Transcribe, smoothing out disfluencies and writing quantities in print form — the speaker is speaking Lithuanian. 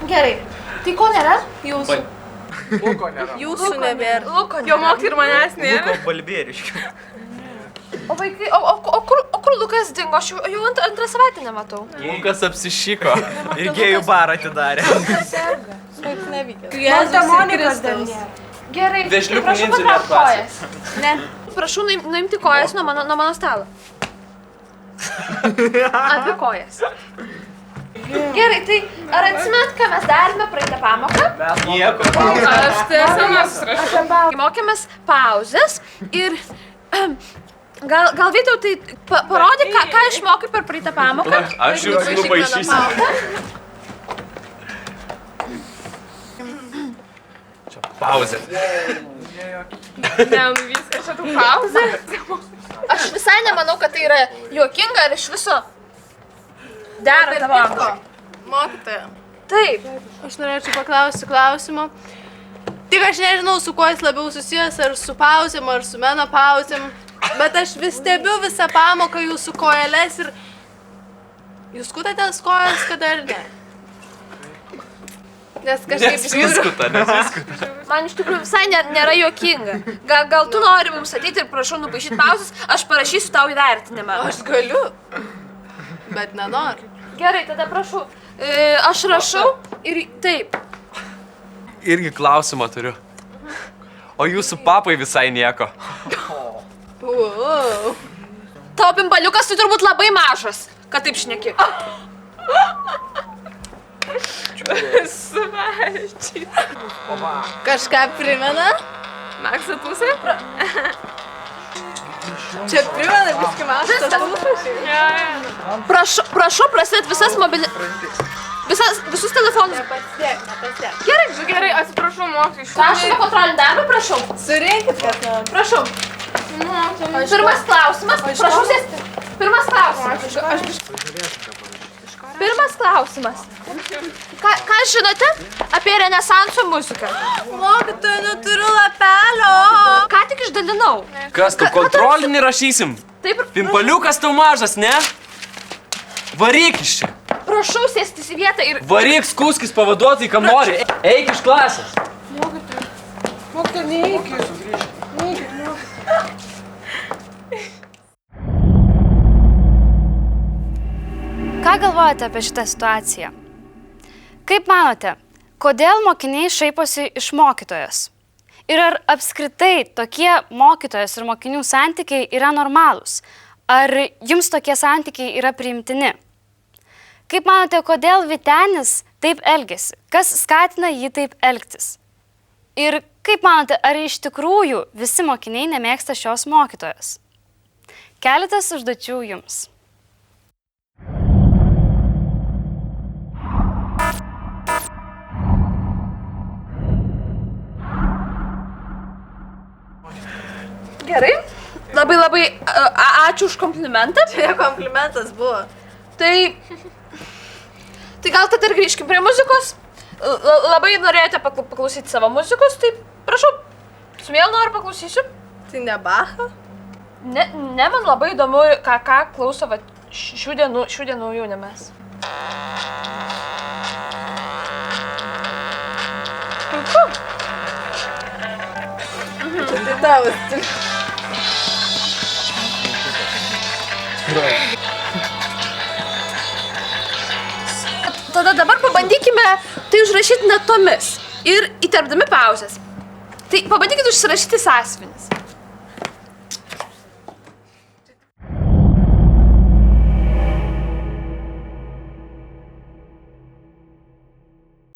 Gerai. Tai ko nėra? Jūsų. Luko nėra. Jūsų nebėra. Luko Jo mokti ir manęs nėra. Luko balbėriškių. O vaikai, o kur Lukas dingo? Aš jau antrą savaitę nematau. Lukas apsišyko ir gėjų barą atidarė. Kaip nevykė. Jėzus Kristus. Gerai, Vešliukų prašau nindzių patrauk neatpasis. kojas. Ne. Prašau nuimti kojas nuo mano stalo. Abi kojas. Gerai, tai ar atsimenat, ką mes darėme praeitą pamoką? Nieko. Aš tiesą nesurašau. Mokėmės pauzes ir gal Vytautai parodyk, ką išmokai per praeitą pamoką. Aš jums nupaišysiu. Čia pauzė. Ne, viskas čia tų pauzė. Aš visai nemanau, kad tai yra juokinga ar iš viso dera tavo amžiui. Mokytoja. Taip. Aš norėčiau paklausti klausimą. Tik aš nežinau, su kuo jis labiau susijęs, ar su pauzėm, ar su menopauzėm. Bet aš vis stebiu visą pamoką jūsų kojeles ir... Jūs skutatės kojas, kada ar ne? Nes kažkaip žiūriu. Man iš tikrųjų visai nėra juokinga. Gal tu nori mums ateiti ir prašau nupaišyti pauzes, aš parašysiu tau įvertinimą. Aš galiu, bet nenoriu. Gerai, tada prašau. Aš rašau ir taip. Irgi klausimą turiu. O jūsų papai visai nieko. Tavo pimpaliukas tai turbūt labai mažas, kad taip šneki. Svaičiai. Kažką primena? Makso pusė? Čia primena biškį Makso pusė? Prašau prasidėt visus telefonus. Nepasiek. Gerai, Atsiprašau, mokytojai. prašome kontrolinį darbą, prašau. Surinkit, kas nors. Prašau. Pirmas klausimas. Prašau sėsti. Pirmas klausimas. Pirmas klausimas. Ką žinote apie renesanso muziką? Mokytoja, neturiu lapelio. Ką tik išdalinau. Kas, tu kontrolinį rašysim? Taip, Pimpaliukas tau mažas, ne? Varyk iš čia. prašau sėstis į vietą ir... Varyk, skūskis pavaduotojai, kam nori. Eik iš klasės. Mokytoja, neikit. Ką galvojate apie šitą situaciją? Kaip manote, kodėl mokiniai šaiposi iš mokytojos? Ir ar apskritai tokie mokytojos ir mokinių santykiai yra normalūs? Ar jums tokie santykiai yra priimtini? Kaip manote, kodėl Vytenis taip elgiasi? Kas skatina jį taip elgtis? Ir kaip manote, ar iš tikrųjų visi mokiniai nemėgsta šios mokytojos? Keletas užduočių jums. Gerai. Labai ačiū už komplimentą. Čia komplimentas buvo. Tai gal tada ir grįžkim prie muzikos. Labai norėjote paklausyti savo muzikos, tai prašau, su mielu noriu paklausysiu. Tai ne Bachą? Ne, man labai įdomu, ką klauso šių dienų jaunimas. Puiku. Tai tavo stilius. Tada dabar pabandykime tai užrašyti natomis ir įterpdami pauzes. Tai pabandykite užsirašyti sąsiuvinis.